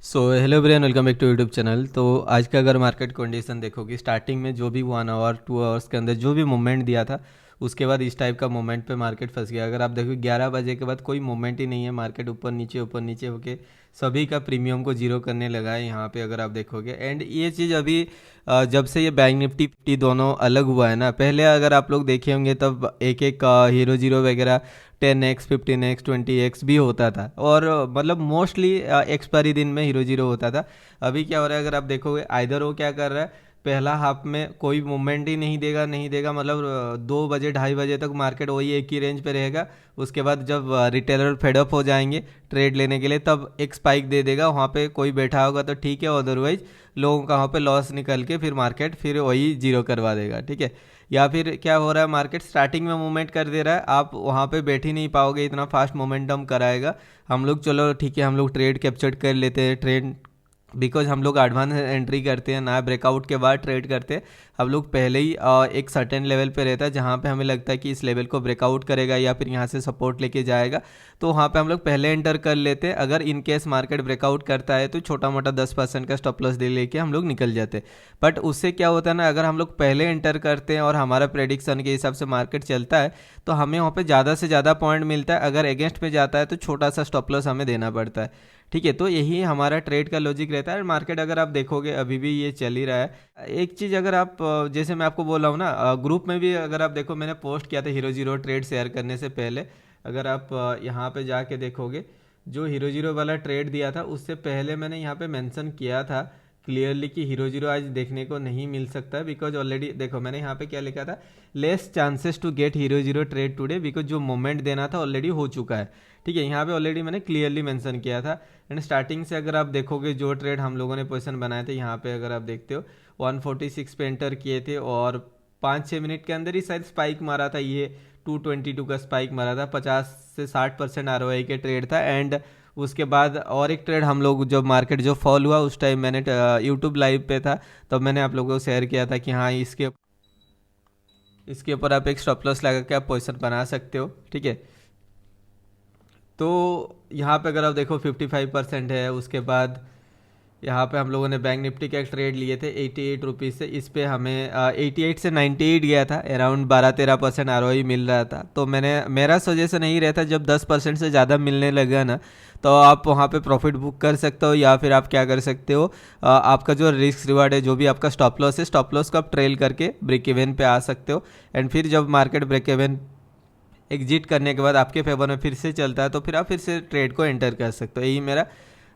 So hello brain, welcome back to YouTube channel. तो आज का अगर मार्केट कंडीशन देखोगे, स्टार्टिंग में जो भी 1 आवर 2 आवर्स के अंदर जो भी मूवमेंट दिया था, उसके बाद इस टाइप का मूवमेंट पे मार्केट फंस गया। अगर आप देखो 11 बजे के बाद कोई मूवमेंट ही नहीं है, मार्केट ऊपर नीचे होके सभी का प्रीमियम को जीरो करने लगा है यहाँ पे, अगर आप देखोगे। एंड ये चीज़ अभी जब से ये बैंक निफ्टी फिफ्टी दोनों अलग हुआ है ना, पहले अगर आप लोग देखे होंगे तब एक एक हीरो जीरो वगैरह 10x 15x 20x भी होता था, और मतलब मोस्टली एक्सपायरी दिन में हीरो जीरो होता था। अभी क्या हो रहा है, अगर आप देखोगे, आइदर वो क्या कर रहा है, पहला हाफ में कोई मूवमेंट ही नहीं देगा मतलब 2 बजे 2:30 बजे तक मार्केट वही एक ही रेंज पे रहेगा। उसके बाद जब रिटेलर फेडअप हो जाएंगे ट्रेड लेने के लिए, तब एक स्पाइक दे देगा, वहाँ पे कोई बैठा होगा तो ठीक है, अदरवाइज लोगों का वहाँ पे लॉस निकल के फिर मार्केट फिर वही जीरो करवा देगा, ठीक है। या फिर क्या हो रहा है, मार्केट स्टार्टिंग में मूवमेंट कर दे रहा है, आप वहाँ पे बैठ ही नहीं पाओगे, इतना फास्ट मोमेंटम कराएगा। हम लोग चलो ठीक है, हम लोग ट्रेड कैप्चर कर लेते हैं, ट्रेड बिकॉज हम लोग एडवांस एंट्री करते हैं ना, ब्रेकआउट के बाद ट्रेड करते हैं। हम लोग पहले ही एक सर्टेन लेवल पे रहता है जहाँ पे हमें लगता है कि इस लेवल को ब्रेकआउट करेगा या फिर यहाँ से सपोर्ट लेके जाएगा, तो वहाँ पे हम लोग पहले एंटर कर लेते हैं। अगर इन केस मार्केट ब्रेकआउट करता है तो छोटा मोटा 10% का स्टॉप लॉस दे लेके हम लोग निकल जाते हैं। बट उससे क्या होता है ना, अगर हम लोग पहले एंटर करते हैं और हमारा प्रेडिक्शन के हिसाब से मार्केट चलता है, तो हमें वहाँ पे ज़्यादा से ज़्यादा पॉइंट मिलता है। अगर अगेंस्ट में जाता है तो छोटा सा स्टॉप लॉस हमें देना पड़ता है, ठीक है। तो यही हमारा ट्रेड का लॉजिक रहता है। मार्केट अगर आप देखोगे अभी भी ये चल ही रहा है। एक चीज़ अगर आप जैसे मैं आपको बोल रहा हूँ ना, ग्रुप में भी अगर आप देखो, मैंने पोस्ट किया था हीरो जीरो ट्रेड शेयर करने से पहले। अगर आप यहाँ पे जाके देखोगे, जो हीरो जीरो वाला ट्रेड दिया था उससे पहले मैंने यहाँ पे मेंशन किया था क्लियरली कि हीरो जीरो आज देखने को नहीं मिल सकता है, बिकॉज ऑलरेडी देखो मैंने यहाँ पे क्या लिखा था, less chances to get hero zero trade today, because जो मोमेंट देना था ऑलरेडी हो चुका है, ठीक है। यहाँ पे ऑलरेडी मैंने क्लियरली मेंशन किया था। एंड स्टार्टिंग से अगर आप देखोगे, जो ट्रेड हम लोगों ने पोजीशन बनाए थे, यहाँ पे अगर आप देखते हो 146 पे एंटर किए थे, और 5-6 मिनट के अंदर ही शायद स्पाइक मारा था ये, 222 का स्पाइक मारा था, 50 से 60% आरओआई के ट्रेड था। एंड उसके बाद और एक ट्रेड हम लोग, जब मार्केट जो फॉल हुआ उस टाइम मैंने यूट्यूब लाइव पे था, तब मैंने आप लोगों को शेयर किया था कि हाँ, इसके ऊपर आप एक स्टॉप लॉस लगा के आप पोजीशन बना सकते हो, ठीक है। तो यहाँ पे अगर आप देखो 55% है। उसके बाद यहाँ पे हम लोगों ने बैंक निफ्टी का एक ट्रेड लिए थे 88 रुपीज़ से, इस पे हमें 88 से 98 गया था, अराउंड 12-13% आर मिल रहा था। तो मेरा सजेशन यही रहता है, जब 10% से ज़्यादा मिलने लगा ना, तो आप वहाँ पे प्रॉफिट बुक कर सकते हो, या फिर आप क्या कर सकते हो, आपका जो रिस्क रिवार्ड है, जो भी आपका स्टॉप लॉस है, स्टॉप लॉस को आप ट्रेल करके ब्रेक इवन पे आ सकते हो। एंड फिर जब मार्केट ब्रेक इवन एग्जिट करने के बाद आपके फेवर में फिर से चलता है, तो फिर आप फिर से ट्रेड को एंटर कर सकते हो, यही मेरा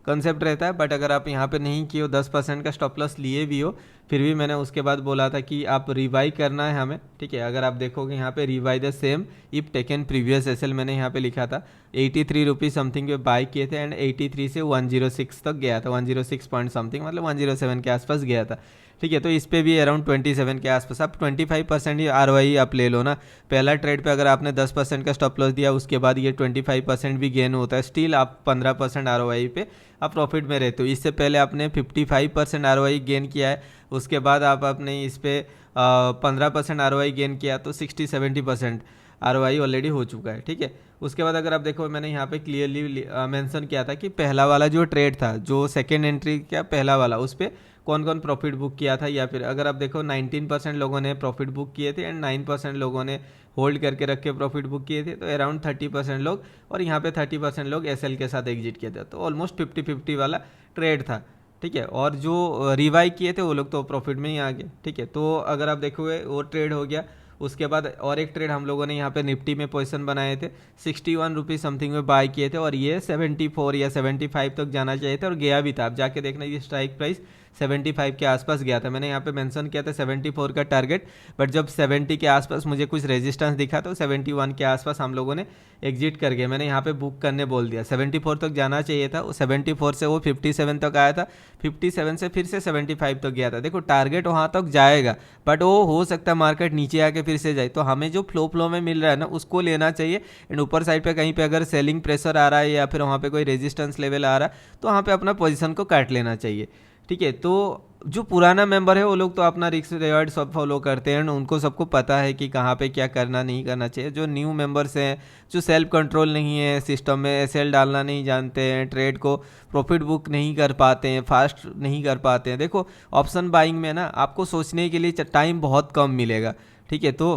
कंसेप्ट रहता है। बट अगर आप यहाँ पे नहीं किए हो, 10% का स्टॉप लॉस लिए भी हो, फिर भी मैंने उसके बाद बोला था कि आप रिवाई करना है हमें, ठीक है। अगर आप देखोगे यहाँ पे revise the same if taken previous SL मैंने यहाँ पे लिखा था, 83 रुपीज़ समथिंग पे बाई किए थे, एंड 83 से 106 तक गया था, 106 पॉइंट समथिंग, मतलब 107 के आसपास गया था, ठीक है। तो इस पे भी अराउंड 27 के आसपास, आप 25% ही आर आप ले लो ना। पहला ट्रेड पे अगर आपने 10% का स्टॉप लॉस दिया, उसके बाद ये 25% भी गेन होता है, स्टिल आप 15% आर पे आप प्रॉफिट में रहते हो। इससे पहले आपने 55% आर गेन किया है, उसके बाद आप अपने इस पे 15% आर गेन किया, तो 60-70% आर ऑलरेडी हो चुका है, ठीक है। उसके बाद अगर आप देखो, मैंने यहाँ पे क्लियरली मेंशन किया था कि पहला वाला जो ट्रेड था, जो सेकेंड एंट्री क्या पहला वाला, उस पर कौन कौन प्रॉफिट बुक किया था। या फिर अगर आप देखो 19% लोगों ने प्रॉफिट बुक किए थे, एंड 9% लोगों ने होल्ड करके रख के प्रॉफिट बुक किए थे, तो अराउंड 30% लोग, और यहाँ पे 30% लोग एसएल के साथ एग्जिट किए थे, तो ऑलमोस्ट 50-50 वाला ट्रेड था, ठीक है। और जो रिवाई किए थे वो लोग तो प्रॉफिट में ही आ गए, ठीक है। तो अगर आप देखोगे वो ट्रेड हो गया। उसके बाद और एक ट्रेड हम लोगों ने यहाँ पे निफ्टी में पोजीशन बनाए थे, 61 रुपीज़ समथिंग में बाय किए थे, और ये 74 या 75 तक जाना चाहिए था, और गया भी था। आप जाके देखना, ये स्ट्राइक प्राइस 75 के आसपास गया था। मैंने यहाँ पे मेंशन किया था 74 का टारगेट, बट जब 70 के आसपास मुझे कुछ रेजिस्टेंस दिखा, तो 71 के आसपास हम लोगों ने एग्जिट कर गए। मैंने यहाँ पे बुक करने बोल दिया, 74 तक जाना चाहिए था, 74 से वो 57 तक आया था, 57 से फिर से 75 तक गया था। देखो टारगेट वहाँ तक जाएगा, बट वो हो सकता है मार्केट नीचे आके फिर से जाए, तो हमें जो फ्लो में मिल रहा है ना, उसको लेना चाहिए। एंड ऊपर साइड पे कहीं पे अगर सेलिंग प्रेशर आ रहा है, या फिर वहाँ पे कोई रेजिस्टेंस लेवल आ रहा है, तो वहाँ पे अपना पोजीशन को काट लेना चाहिए, ठीक है। तो जो पुराना मेंबर है वो लोग तो अपना रिस्क रिवार्ड सब फॉलो करते हैं, उनको सबको पता है कि कहाँ पे क्या करना नहीं करना चाहिए। जो न्यू मेंबर्स हैं, जो सेल्फ कंट्रोल नहीं है सिस्टम में, एसएल डालना नहीं जानते हैं, ट्रेड को प्रॉफिट बुक नहीं कर पाते हैं, फास्ट नहीं कर पाते हैं। देखो ऑप्शन बाइंग में ना आपको सोचने के लिए टाइम बहुत कम मिलेगा, ठीक है। तो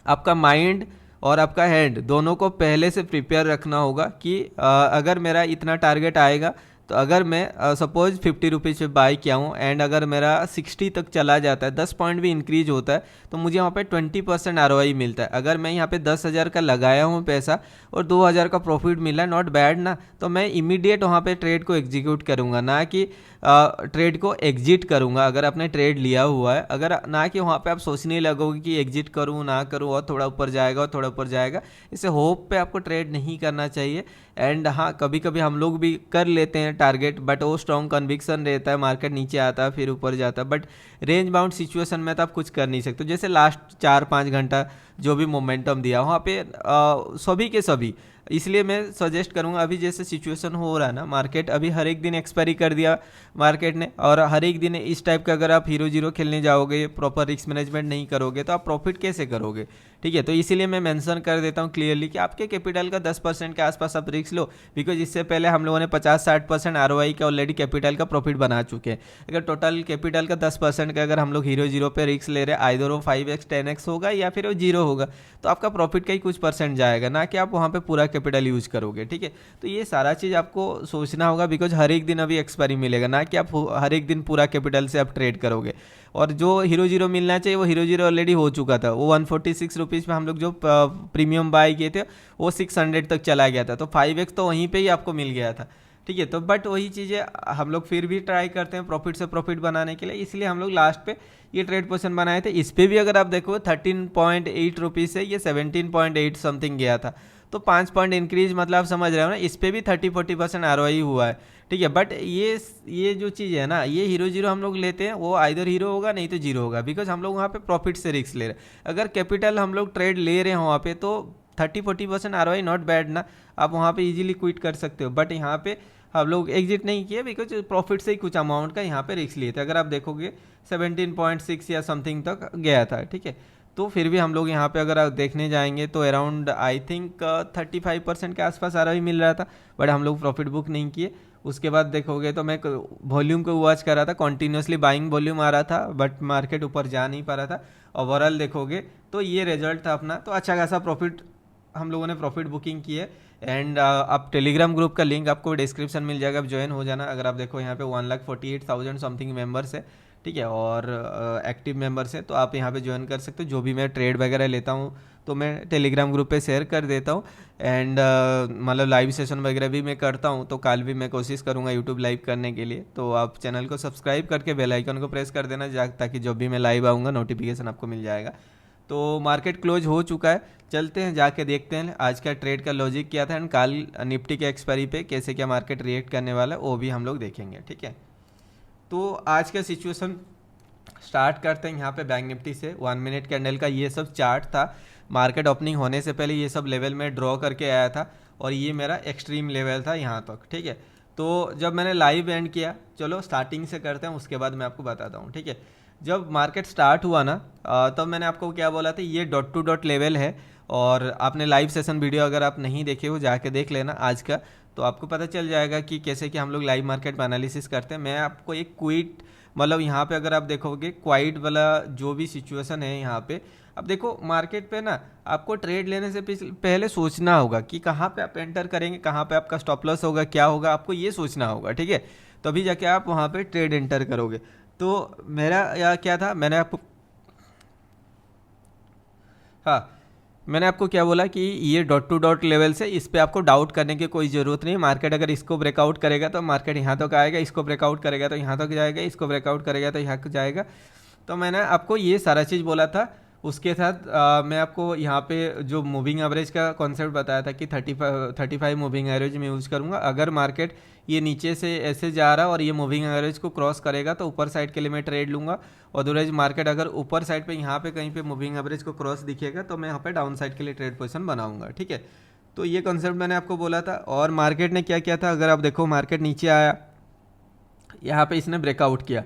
आपका माइंड और आपका हैंड दोनों को पहले से प्रिपेयर रखना होगा कि अगर मेरा इतना टारगेट आएगा, तो अगर मैं सपोज 50 रुपीज़ पे बाई किया हूँ एंड अगर मेरा 60 तक चला जाता है, 10 पॉइंट भी इंक्रीज होता है, तो मुझे वहाँ पे 20% ROI मिलता है। अगर मैं यहाँ पे 10,000 का लगाया हूँ पैसा और 2,000 का प्रॉफिट मिला, नॉट बैड ना। तो मैं इमीडिएट वहाँ पे ट्रेड को एग्जीक्यूट करूँगा, ना कि ट्रेड को एग्जिट करूँगा अगर आपने ट्रेड लिया हुआ है। अगर ना कि वहाँ पे आप सोचने लगोगे कि एग्जिट करूँ ना करूँ, और थोड़ा ऊपर जाएगा और थोड़ा ऊपर जाएगा, इससे होप पे आपको ट्रेड नहीं करना चाहिए। एंड हाँ, कभी कभी हम लोग भी कर लेते हैं टारगेट, बट वो स्ट्रॉन्ग कन्विक्शन रहता है, मार्केट नीचे आता है फिर ऊपर जाता है, बट रेंज बाउंड सिचुएशन में तो आप कुछ कर नहीं सकते। जैसे लास्ट 4-5 घंटा जो भी मोमेंटम दिया वहाँ पे सभी के सभी, इसलिए मैं सजेस्ट करूँगा, अभी जैसे सिचुएशन हो रहा है ना, मार्केट अभी हर एक दिन एक्सपायरी कर दिया मार्केट ने, और हर एक दिन इस टाइप का अगर आप हीरो जीरो खेलने जाओगे, प्रॉपर रिस्क मैनेजमेंट नहीं करोगे, तो आप प्रॉफिट कैसे करोगे, ठीक है। तो इसीलिए मैं मेंशन कर देता हूँ क्लियरली कि आपके कैपिटल का 10% के आसपास आप रिस्क लो, बिकॉज इससे पहले हम लोगों ने 50-60% ROI का ऑलरेडी कैपिटल का प्रॉफिट बना चुके हैं। अगर टोटल कैपिटल का 10% का अगर हम लोग हीरो जीरो पे रिस्क ले रहे हैं, आइदर वो 5x 10x होगा या फिर वो जीरो होगा, तो आपका प्रॉफिट का ही कुछ परसेंट जाएगा, ना कि आप वहाँ पे पूरा कैपिटल यूज करोगे, ठीक है। तो ये सारा चीज़ आपको सोचना होगा, बिकॉज हर एक दिन अभी एक्सपायरी मिलेगा, ना कि आप हर एक दिन पूरा कैपिटल से आप ट्रेड करोगे। और जो हीरो जीरो मिलना चाहिए वो हीरो जीरो ऑलरेडी हो चुका था। वो 146 रुपीज़ में हम लोग जो प्रीमियम बाय किए थे वो 600 तक चला गया था, तो 5x तो वहीं पे ही आपको मिल गया था, ठीक है। तो बट वही चीज़ें हम लोग फिर भी ट्राई करते हैं प्रॉफिट से प्रॉफिट बनाने के लिए, इसलिए हम लोग लास्ट पे ये ट्रेड पोजीशन बनाए थे। इस पर भी अगर आप देखो 13.8 रुपीज़ से ये 17.8 समथिंग गया था, तो 5 पॉइंट इंक्रीज, मतलब आप समझ रहे हो ना, इस पर भी 30-40% ROI हुआ है, ठीक है। बट ये जो चीज़ है ना, ये हीरो जीरो हम लोग लेते हैं, वो आइदर हीरो होगा नहीं तो जीरो होगा, बिकॉज हम लोग वहाँ पे प्रॉफिट से रिस्क ले रहे हैं। अगर कैपिटल हम लोग ट्रेड ले रहे हैं वहाँ पे, तो 30-40% ROI नॉट बैड ना, आप वहाँ पे इजीली क्विट कर सकते हो। बट यहाँ पे हम लोग एग्जिट नहीं किए, बिकॉज प्रॉफिट से ही कुछ अमाउंट का यहाँ पे रिस्क लिए थे। अगर आप देखोगे 17.6 या समथिंग तक गया था, ठीक है। तो फिर भी हम लोग यहाँ पे अगर आप देखने जाएंगे तो अराउंड आई थिंक 35% के आसपास ROI मिल रहा था, बट हम लोग प्रॉफिट बुक नहीं किए। उसके बाद देखोगे तो मैं वॉल्यूम को वॉच कर रहा था, कॉन्टीन्यूसली बाइंग वॉल्यूम आ रहा था, बट मार्केट ऊपर जा नहीं पा रहा था। ओवरऑल देखोगे तो ये रिजल्ट था अपना, तो अच्छा खासा प्रॉफिट हम लोगों ने प्रॉफिट बुकिंग की है। एंड आप टेलीग्राम ग्रुप का लिंक आपको डिस्क्रिप्शन मिल जाएगा, आप ज्वाइन हो जाना। अगर आप देखो यहाँ पे 1,48,000 समथिंग मेंबर्स है, ठीक है, और एक्टिव मेंबर्स है, तो आप यहाँ पे ज्वाइन कर सकते हो। जो भी मैं ट्रेड वगैरह लेता हूँ तो मैं टेलीग्राम ग्रुप पे शेयर कर देता हूँ। एंड मतलब लाइव सेशन वगैरह भी मैं करता हूँ, तो कल भी मैं कोशिश करूँगा यूट्यूब लाइव करने के लिए। तो आप चैनल को सब्सक्राइब करके बेल आइकन को प्रेस कर देना, ताकि जब भी मैं लाइव आऊँगा नोटिफिकेशन आपको मिल जाएगा। तो मार्केट क्लोज हो चुका है, चलते हैं जाके देखते हैं आज का ट्रेड का लॉजिक क्या था, एंड कल निफ्टी के एक्सपायरी पे कैसे क्या मार्केट रिएक्ट करने वाला है वो भी हम लोग देखेंगे, ठीक है। तो आज का सिचुएशन स्टार्ट करते हैं यहाँ पे बैंक निफ्टी से। 1 मिनट कैंडल का ये सब चार्ट था, मार्केट ओपनिंग होने से पहले ये सब लेवल में ड्रॉ करके आया था, और ये मेरा एक्सट्रीम लेवल था यहाँ तक, ठीक है। तो जब मैंने लाइव एंड किया, चलो स्टार्टिंग से करते हैं, उसके बाद मैं आपको बताता हूँ, ठीक है। जब मार्केट स्टार्ट हुआ ना, तब मैंने आपको क्या बोला था, ये डॉट टू डॉट लेवल है। और आपने लाइव सेशन वीडियो अगर आप नहीं देखे हो जाके देख लेना आज का, तो आपको पता चल जाएगा कि कैसे कि हम लोग लाइव मार्केट में एनालिसिस करते हैं। मैं आपको एक क्विट, मतलब यहाँ पे अगर आप देखोगे क्वाइट वाला जो भी सिचुएशन है यहाँ पे, अब देखो मार्केट पे ना आपको ट्रेड लेने से पहले सोचना होगा कि कहाँ पे आप एंटर करेंगे, कहाँ पे आपका स्टॉप लॉस होगा, क्या होगा, आपको ये सोचना होगा, ठीक है। तभी जाके आप वहाँ पे ट्रेड एंटर करोगे। तो मेरा या क्या था, मैंने आपको, हाँ, मैंने आपको क्या बोला कि ये डॉट टू डॉट लेवल से, इस पे आपको डाउट करने की कोई ज़रूरत नहीं। मार्केट अगर इसको ब्रेकआउट करेगा तो मार्केट यहाँ तक आएगा, इसको ब्रेकआउट करेगा तो यहाँ तक जाएगा, इसको ब्रेकआउट करेगा तो यहाँ तक जाएगा। तो मैंने आपको ये सारा चीज़ बोला था। उसके साथ मैं आपको यहाँ पे जो मूविंग एवरेज का कॉन्सेप्ट बताया था कि 35 मूविंग एवरेज में यूज़ करूँगा। अगर मार्केट ये नीचे से ऐसे जा रहा और ये मूविंग एवरेज को क्रॉस करेगा तो ऊपर साइड के लिए मैं ट्रेड लूँगा। अदरवाइज मार्केट अगर ऊपर साइड पे यहाँ पे कहीं पे मूविंग एवरेज को क्रॉस दिखेगा तो मैं यहाँ पे डाउन साइड के लिए ट्रेड पोजीशन बनाऊंगा, ठीक है। तो ये कॉन्सेप्ट मैंने आपको बोला था। और मार्केट ने क्या किया था, अगर आप देखो मार्केट नीचे आया, यहाँ पे इसने ब्रेकआउट किया,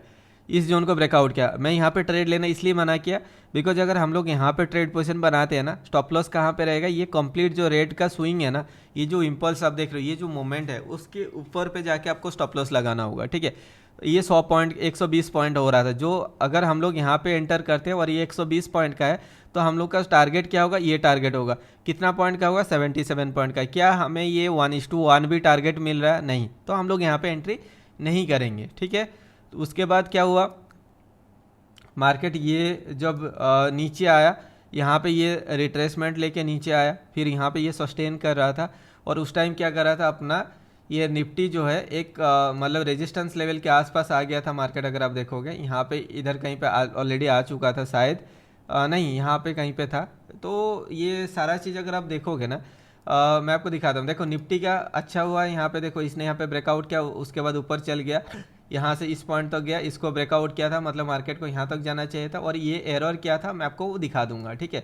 इस जोन को ब्रेकआउट किया, मैं यहाँ पे ट्रेड लेना इसलिए मना किया बिकॉज अगर हम लोग यहाँ पे ट्रेड पोजीशन बनाते हैं ना, स्टॉप लॉस कहाँ पे रहेगा, ये कंप्लीट जो रेट का स्विंग है ना, ये जो इम्पल्स आप देख रहे हो, ये जो मोमेंट है उसके ऊपर पे जाके आपको स्टॉप लॉस लगाना होगा, ठीक है। ये 100 पॉइंट 120 पॉइंट हो रहा था, जो अगर हम लोग यहाँ पे एंटर करते हैं और ये 120 पॉइंट का है तो हम लोग का टारगेट क्या होगा, ये टारगेट होगा कितना पॉइंट का होगा, 77 पॉइंट का। क्या हमें ये 1:1 भी टारगेट मिल रहा है, नहीं, तो हम लोग यहाँ पे एंट्री नहीं करेंगे, ठीक है। तो उसके बाद क्या हुआ, मार्केट ये जब नीचे आया, यहाँ पे ये रिट्रेसमेंट लेके नीचे आया, फिर यहाँ पे ये सस्टेन कर रहा था, और उस टाइम क्या कर रहा था अपना, ये निफ्टी जो है एक मतलब रेजिस्टेंस लेवल के आसपास आ गया था मार्केट। अगर आप देखोगे यहाँ पे इधर कहीं पे ऑलरेडी आ चुका था शायद, नहीं यहाँ पे कहीं पे था। तो ये सारा चीज़ अगर आप देखोगे ना, मैं आपको दिखाता हूँ। देखो निफ्टी का अच्छा हुआ यहाँ पे, देखो इसने यहाँ पे ब्रेकआउट किया, उसके बाद ऊपर चल गया, यहाँ से इस पॉइंट तक गया, इसको ब्रेकआउट किया था, मतलब मार्केट को यहाँ तक जाना चाहिए था, और ये एरर क्या था मैं आपको वो दिखा दूंगा, ठीक है।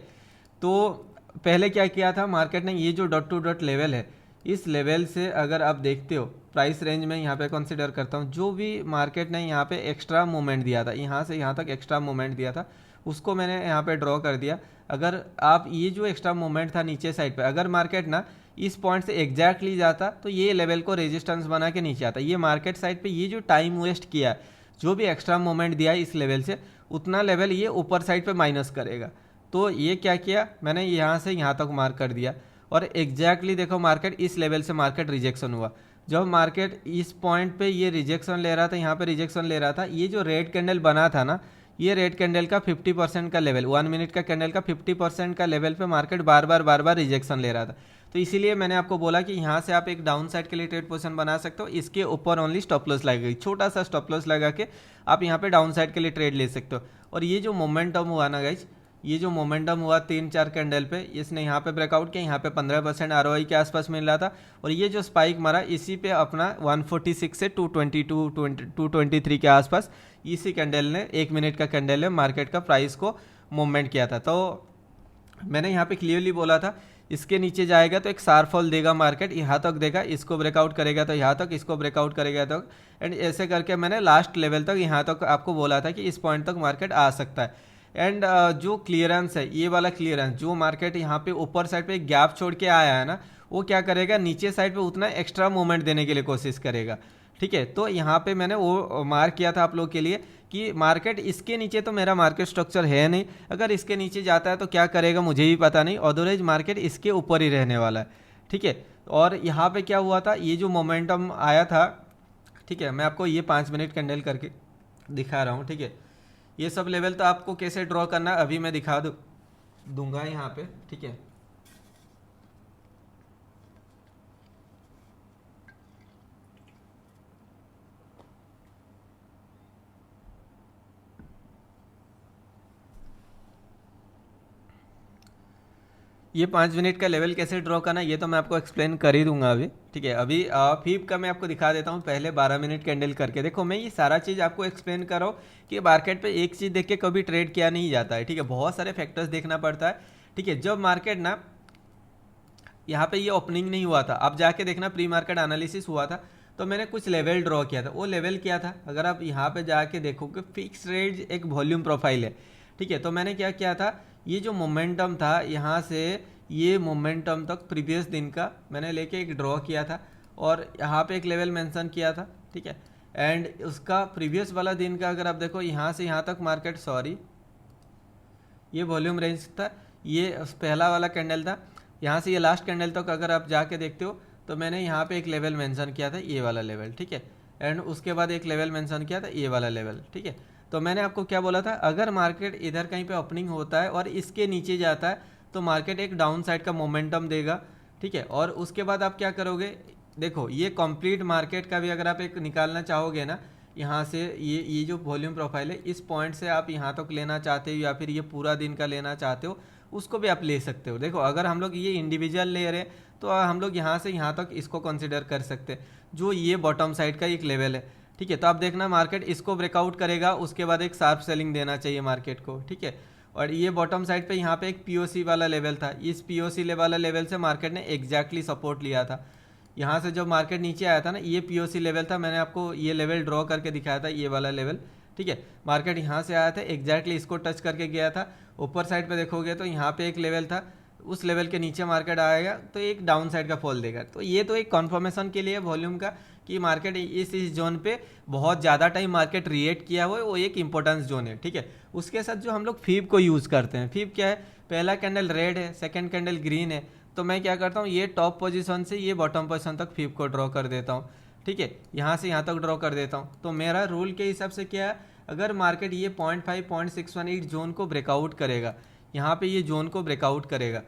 तो पहले क्या किया था मार्केट ने, ये जो डॉट टू डॉट लेवल है, इस लेवल से अगर आप देखते हो प्राइस रेंज में यहाँ पे कंसिडर करता हूँ, जो भी मार्केट ने यहाँ पे एक्स्ट्रा मूवमेंट दिया था, यहाँ से यहाँ तक एक्स्ट्रा मूवमेंट दिया था, उसको मैंने यहाँ पे ड्रॉ कर दिया। अगर आप ये जो एक्स्ट्रा मूवमेंट था नीचे साइड पे, अगर मार्केट ना इस पॉइंट से एग्जैक्टली जाता तो ये लेवल को रेजिस्टेंस बना के नीचे आता। ये मार्केट साइड पे ये जो टाइम वेस्ट किया, जो भी एक्स्ट्रा मूवमेंट दिया है इस लेवल से, उतना लेवल ये ऊपर साइड पे माइनस करेगा। तो ये क्या किया मैंने, यहाँ से यहाँ तक मार्क कर दिया, और एग्जैक्टली देखो मार्केट इस लेवल से मार्केट रिजेक्शन हुआ। जब मार्केट इस पॉइंट पे ये रिजेक्शन ले रहा था, यहाँ पे रिजेक्शन ले रहा था, ये जो रेड कैंडल बना था ना, ये रेड कैंडल का 50% का लेवल, 1 मिनट का कैंडल का 50% का लेवल पे मार्केट बार बार रिजेक्शन ले रहा था। तो इसीलिए मैंने आपको बोला कि यहाँ से आप एक डाउन साइड के लिए ट्रेड पोजीशन बना सकते हो, इसके ऊपर ओनली स्टॉप लॉस लगेगी, छोटा सा स्टॉप लॉस लगा के आप यहाँ पे डाउन साइड के लिए ट्रेड ले सकते हो। और ये जो मोमेंटम हुआ ना गाइज, ये जो मोमेंटम हुआ 3-4 कैंडल पे, इसने यहाँ पे ब्रेकआउट किया, यहाँ पे 15% ROI के आसपास मिल रहा था, और ये जो स्पाइक मारा इसी पे अपना 146 से 222 223 के आसपास इसी कैंडल ने, 1 मिनट का कैंडल है, मार्केट का प्राइस को मूवमेंट किया था। तो मैंने यहाँ पे क्लियरली बोला था इसके नीचे जाएगा तो एक शार्प फॉल देगा मार्केट, यहाँ तक देगा, इसको ब्रेकआउट करेगा तो यहाँ तक, इसको ब्रेकआउट करेगा तो, एंड ऐसे करके मैंने लास्ट लेवल तक यहाँ तक आपको बोला था कि इस पॉइंट तक मार्केट आ सकता है। एंड जो क्लियरेंस है, ये वाला क्लियरेंस जो मार्केट यहाँ पे ऊपर साइड पे एक गैप छोड़ के आया है ना, वो क्या करेगा नीचे साइड पे उतना एक्स्ट्रा मूवमेंट देने के लिए कोशिश करेगा, ठीक है। तो यहाँ पे मैंने वो मार्क किया था आप लोग के लिए कि मार्केट इसके नीचे तो मेरा मार्केट स्ट्रक्चर है नहीं, अगर इसके नीचे जाता है तो क्या करेगा मुझे भी पता नहीं, अदरवाइज मार्केट इसके ऊपर ही रहने वाला है, ठीक है। और यहाँ पे क्या हुआ था, ये जो मोमेंटम आया था, ठीक है, मैं आपको ये 5 मिनट कैंडल करके दिखा रहा हूँ, ठीक है। ये सब लेवल तो आपको कैसे ड्रॉ करना है अभी मैं दिखा दूंगा यहाँ पे, ठीक है। ये 5 मिनट का लेवल कैसे ड्रॉ करना ये तो मैं आपको एक्सप्लेन कर ही दूंगा अभी, ठीक है। अभी फीप का मैं आपको दिखा देता हूँ, पहले 12 मिनट कैंडल करके देखो। मैं ये सारा चीज़ आपको एक्सप्लेन कर रहा हूँ कि मार्केट पे एक चीज़ देख के कभी ट्रेड किया नहीं जाता है, ठीक है, बहुत सारे फैक्टर्स देखना पड़ता है, ठीक है। जब मार्केट ना यहाँ पे ये ओपनिंग नहीं हुआ था, आप जाके देखना प्री मार्केट एनालिसिस हुआ था, तो मैंने कुछ लेवल ड्रॉ किया था। वो लेवल क्या था, अगर आप यहाँ पे जाके देखोगे फिक्स रेट एक वॉल्यूम प्रोफाइल है, ठीक है। तो मैंने क्या किया था, ये जो मोमेंटम था यहाँ से ये मोमेंटम तक प्रीवियस दिन का मैंने लेके एक ड्रॉ किया था, और यहाँ पे एक लेवल मेंशन किया था, ठीक है। एंड उसका प्रीवियस वाला दिन का अगर आप देखो यहाँ से यहाँ तक मार्केट, सॉरी ये वॉल्यूम रेंज था, ये पहला वाला कैंडल था, यहाँ से ये लास्ट कैंडल तक अगर आप जाके देखते हो तो मैंने यहाँ पे एक लेवल मेंशन किया था, ये वाला लेवल, ठीक है। एंड उसके बाद एक लेवल मेंशन किया था, ये वाला लेवल, ठीक है। तो मैंने आपको क्या बोला था, अगर मार्केट इधर कहीं पे ओपनिंग होता है और इसके नीचे जाता है तो मार्केट एक डाउन साइड का मोमेंटम देगा, ठीक है। और उसके बाद आप क्या करोगे, देखो ये कंप्लीट मार्केट का भी अगर आप एक निकालना चाहोगे ना, यहाँ से ये जो वॉल्यूम प्रोफाइल है इस पॉइंट से आप यहाँ तक लेना चाहते हो या फिर ये पूरा दिन का लेना चाहते हो, उसको भी आप ले सकते हो। देखो अगर हम लोग ये इंडिविजुअल ले रहे हैं तो हम लोग यहाँ से यहाँ तक इसको कंसिडर कर सकते हैं, जो ये बॉटम साइड का एक लेवल है, ठीक है। तो आप देखना मार्केट इसको ब्रेकआउट करेगा, उसके बाद एक शार्प सेलिंग देना चाहिए मार्केट को, ठीक है। और ये बॉटम साइड पे यहाँ पे एक पीओसी वाला लेवल था, इस पीओसी वाला लेवल से मार्केट ने एग्जैक्टली सपोर्ट लिया था। यहाँ से जब मार्केट नीचे आया था ना, ये पीओसी लेवल था, मैंने आपको ये लेवल ड्रॉ करके दिखाया था, ये वाला लेवल, ठीक है, मार्केट यहाँ से आया था, एग्जैक्टली इसको टच करके गया था। ऊपर साइड पे देखोगे तो यहाँ पे एक लेवल था, उस लेवल के नीचे मार्केट आएगा तो एक डाउन साइड का फॉल देगा। तो ये तो एक कन्फर्मेशन के लिए वॉल्यूम का कि मार्केट इस जोन पे बहुत ज़्यादा टाइम मार्केट रिएक्ट किया हुआ है, वो एक इंपॉर्टेंस जोन है। ठीक है, उसके साथ जो हम लोग फीब को यूज़ करते हैं, फीब क्या है, पहला कैंडल रेड है, सेकेंड कैंडल ग्रीन है, तो मैं क्या करता हूँ, ये टॉप पोजीशन से ये बॉटम पोजीशन तक फीब को ड्रॉ कर देता हूँ। ठीक है, यहाँ से यहाँ तक ड्रॉ कर देता हूँ। तो मेरा रूल के हिसाब से क्या है, अगर मार्केट ये 0.5 0.618 जोन को ब्रेकआउट करेगा, यहाँ पे ये जोन को ब्रेकआउट करेगा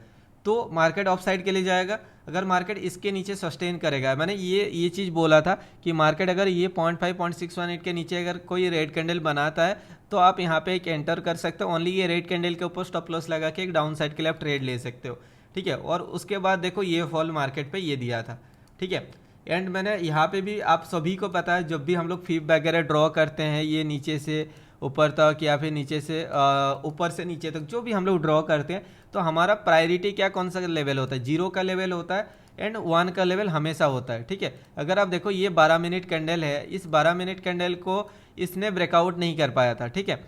तो मार्केट ऑफ साइड के लिए जाएगा। अगर मार्केट इसके नीचे सस्टेन करेगा, मैंने ये चीज़ बोला था कि मार्केट अगर ये 0.5 0.618 के नीचे अगर कोई रेड कैंडल बनाता है तो आप यहाँ पे एक एंटर कर सकते हो, ओनली ये रेड कैंडल के ऊपर स्टॉप लॉस लगा के एक डाउन साइड के लिए आप ट्रेड ले सकते हो। ठीक है, और उसके बाद देखो ये फॉल मार्केट पे ये दिया था। ठीक है, एंड मैंने यहाँ पे भी, आप सभी को पता है, जब भी हम लोग फीब वगैरह ड्रॉ करते हैं, ये नीचे से ऊपर तक या फिर नीचे से ऊपर से नीचे तक जो भी हम लोग ड्रॉ करते हैं, तो हमारा प्रायोरिटी क्या, कौन सा लेवल होता है, 0 का लेवल होता है एंड 1 का लेवल हमेशा होता है। ठीक है, अगर आप देखो ये 12 मिनट कैंडल है, इस 12 मिनट कैंडल को इसने ब्रेकआउट नहीं कर पाया था। ठीक है,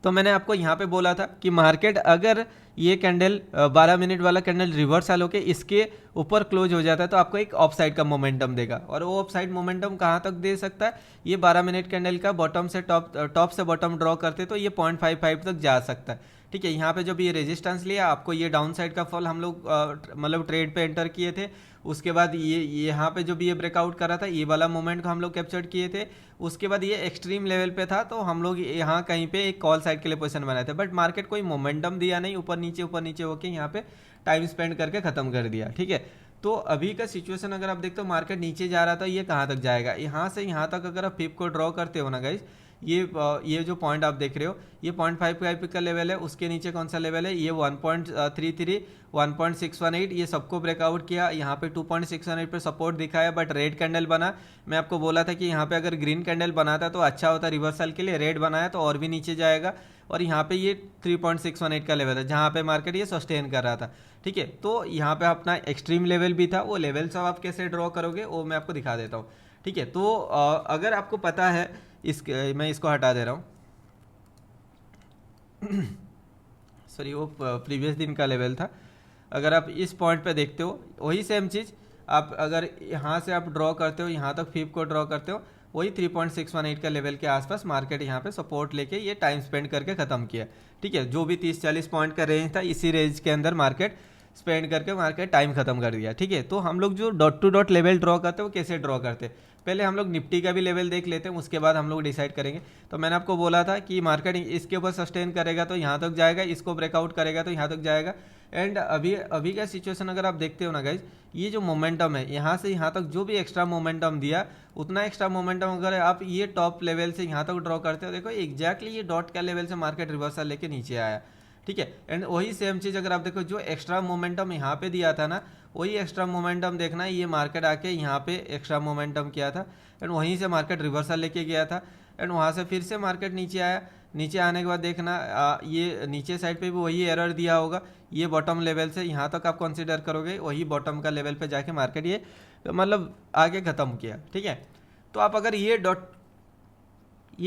तो मैंने आपको यहाँ पे बोला था कि मार्केट अगर ये कैंडल 12 मिनट वाला कैंडल रिवर्सल होके इसके ऊपर क्लोज हो जाता है तो आपको एक ऑफ साइड का मोमेंटम देगा। और वो ऑफ साइड मोमेंटम कहाँ तक दे सकता है, ये 12 मिनट कैंडल का बॉटम से टॉप से बॉटम ड्रॉ करते तो ये 0.55 तक जा सकता है। ठीक है, यहाँ पे जब ये रेजिस्टेंस लिया, आपको ये डाउन साइड का फॉल हम लोग मतलब ट्रेड पे एंटर किए थे। उसके बाद ये यहाँ पे जब ये ब्रेकआउट करा था, ये वाला मोमेंट को हम लोग कैप्चर किए थे। उसके बाद ये एक्सट्रीम लेवल पे था तो हम लोग यहाँ कहीं पे एक कॉल साइड के लिए पोजीशन बनाए थे, बट मार्केट कोई मोमेंटम दिया नहीं, ऊपर नीचे होके यहाँ पे टाइम स्पेंड करके ख़त्म कर दिया। ठीक है, तो अभी का सिचुएशन अगर आप देखते हो, मार्केट नीचे जा रहा था, ये कहाँ तक जाएगा, यहाँ से यहाँ तक अगर आप फिप को ड्रॉ करते हो ना गाइज, ये जो पॉइंट आप देख रहे हो, ये 0.55 का लेवल है, उसके नीचे कौन सा लेवल है, ये 1.33 1.618, ये सबको ब्रेकआउट किया। यहाँ पे 2.618 पे सपोर्ट दिखाया बट रेड कैंडल बना। मैं आपको बोला था कि यहाँ पे अगर ग्रीन कैंडल बनाता तो अच्छा होता रिवर्सल के लिए, रेड बनाया तो और भी नीचे जाएगा। और यहाँ पे ये 3.618 का लेवल है जहाँ पे मार्केट ये सस्टेन कर रहा था। ठीक है, तो यहाँ पे अपना एक्सट्रीम लेवल भी था, वो लेवल सब आप कैसे ड्रॉ करोगे वो मैं आपको दिखा देता हूँ। ठीक है, तो अगर आपको पता है, मैं इसको हटा दे रहा हूँ सॉरी, वो प्रीवियस दिन का लेवल था। अगर आप इस पॉइंट पे देखते हो, वही सेम चीज़ आप अगर यहाँ से आप ड्रॉ करते हो, यहाँ तक फिप को ड्रॉ करते हो, वही 3.618 का लेवल के आसपास मार्केट यहाँ पे सपोर्ट लेके ये टाइम स्पेंड करके ख़त्म किया। ठीक है, जो भी 30-40 पॉइंट का रेंज था, इसी रेंज के अंदर मार्केट स्पेंड करके मार्केट टाइम खत्म कर दिया। ठीक है, तो हम लोग जो dot to dot level draw करते हैं वो कैसे ड्रॉ करते हैं, पहले हम लोग निफ्टी का भी लेवल देख लेते हैं, उसके बाद हम लोग डिसाइड करेंगे। तो मैंने आपको बोला था कि मार्केट इसके ऊपर सस्टेन करेगा तो यहाँ तक जाएगा, इसको ब्रेकआउट करेगा तो यहाँ तक जाएगा। एंड अभी का सिचुएशन अगर आप देखते हो ना गाइज, ये जो मोमेंटम है यहाँ से यहाँ तक जो भी एक्स्ट्रा मोमेंटम दिया, उतना एक्स्ट्रा मोमेंटम अगर आप ये टॉप लेवल से यहाँ तक ड्रॉ करते हो, देखो एग्जैक्टली ये डॉट का लेवल से मार्केट रिवर्सल लेके नीचे आया। ठीक है, एंड वही सेम चीज़ अगर आप देखो, जो एक्स्ट्रा मोमेंटम यहाँ पे दिया था ना, वही एक्स्ट्रा मोमेंटम देखना, ये मार्केट आके यहाँ पे एक्स्ट्रा मोमेंटम किया था एंड वहीं से मार्केट रिवर्सल लेके गया था एंड वहाँ से फिर से मार्केट नीचे आया। नीचे आने के बाद देखना ये नीचे साइड पे भी वही एरर दिया होगा, ये बॉटम लेवल से यहाँ तक आप कंसिडर करोगे, वही बॉटम का लेवल पे जाके मार्केट ये मतलब आगे ख़त्म किया। ठीक है, तो आप अगर ये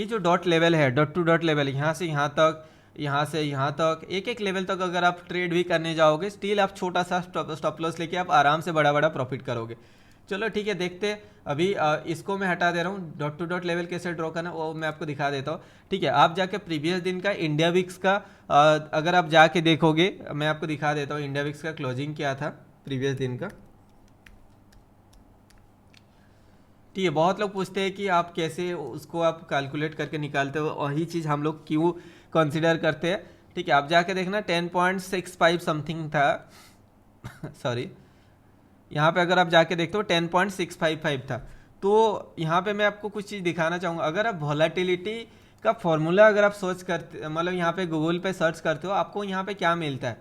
जो डॉट लेवल है, डॉट टू डॉट लेवल, यहाँ से यहाँ तक, यहाँ से यहाँ तक, एक एक लेवल तक अगर आप ट्रेड भी करने जाओगे, स्टिल आप छोटा सा स्टॉप लॉस लेके आप आराम से बड़ा बड़ा प्रॉफिट करोगे। चलो ठीक है, देखते हैं। अभी इसको मैं हटा दे रहा हूँ, डॉट टू डॉट लेवल कैसे ड्रॉ करना वो मैं आपको दिखा देता हूँ। ठीक है, आप जाके प्रीवियस दिन का इंडिया विक्स का अगर आप जाके देखोगे, मैं आपको दिखा देता हूँ इंडिया विक्स का क्लोजिंग क्या था प्रीवियस दिन का। ठीक है, बहुत लोग पूछते हैं कि आप कैसे उसको आप कैलकुलेट करके निकालते हो, वही चीज़ हम लोग क्यों कंसिडर करते हैं। ठीक है, आप जाके देखना 10.65 समथिंग था सॉरी, यहाँ पे अगर आप जाके देखते हो 10.655 था। तो यहाँ पे मैं आपको कुछ चीज़ दिखाना चाहूँगा। अगर आप वॉलेटिलिटी का फॉर्मूला अगर आप सोच करते, मतलब यहाँ पे गूगल पे सर्च करते हो, आपको यहाँ पे क्या मिलता है।